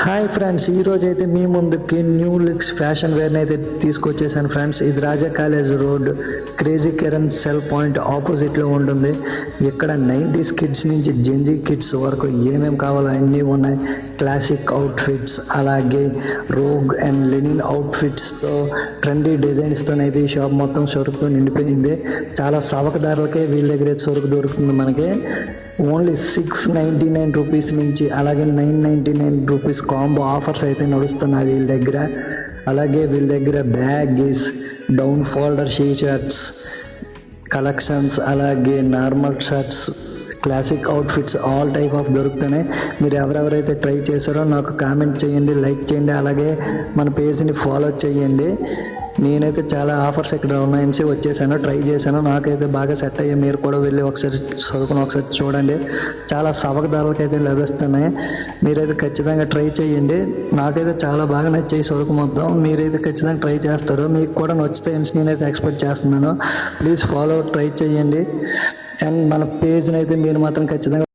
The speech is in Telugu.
హాయ్ ఫ్రెండ్స్, ఈరోజు అయితే మీ ముందుకి న్యూ లుక్స్ ఫ్యాషన్ వేర్ని అయితే తీసుకొచ్చేసాను ఫ్రెండ్స్. ఇది Raja college road crazy Kiran cell point ఆపోజిట్లో ఉంటుంది. ఇక్కడ 90s కిడ్స్ నుంచి జెంజీ కిడ్స్ వరకు ఏమేమి కావాలో అన్నీ ఉన్నాయి. క్లాసిక్ అవుట్ఫిట్స్, అలాగే రోగ్ అండ్ లెనిన్ అవుట్ఫిట్స్తో ట్రెండీ డిజైన్స్తో అయితే ఈ షాప్ మొత్తం సరుకుతో నిండిపోయింది. చాలా సవకదారులకే వీళ్ళ దగ్గర సరుకు దొరుకుతుంది మనకి. ఓన్లీ 699 రూపీస్ నుంచి అలాగే 999 రూపీస్ కాంబో ఆఫర్స్ అయితే నడుస్తున్నాయి వీళ్ళ దగ్గర. అలాగే వీళ్ళ దగ్గర బ్యాగీస్, డౌన్ ఫోల్డర్ షర్ట్స్ కలెక్షన్స్, అలాగే normal shirts, classic outfits all type of దొరుకుతున్నాయి. మీరు ఎవరెవరైతే ట్రై చేశారో నాకు కామెంట్ చేయండి, లైక్ చేయండి, అలాగే మన పేజ్ని ఫాలో చేయండి. నేనైతే చాలా ఆఫర్స్ ఇక్కడ ఉన్నాయని వచ్చేసాను, ట్రై చేశాను, నాకైతే బాగా సెట్ అయ్యి మీరు కూడా వెళ్ళి ఒకసారి చూడండి. చాలా సవక ధరలకు అయితే లభిస్తున్నాయి. మీరైతే ఖచ్చితంగా ట్రై చేయండి. నాకైతే చాలా బాగా నచ్చాయి సరుకు మొత్తం. మీరైతే ఖచ్చితంగా ట్రై చేస్తారు, మీకు కూడా నచ్చుతాయని నేనైతే ఎక్స్పెక్ట్ చేస్తున్నాను. ప్లీజ్ ఫాలో, ట్రై చేయండి. అండ్ మన పేజ్ని అయితే మీరు మాత్రం ఖచ్చితంగా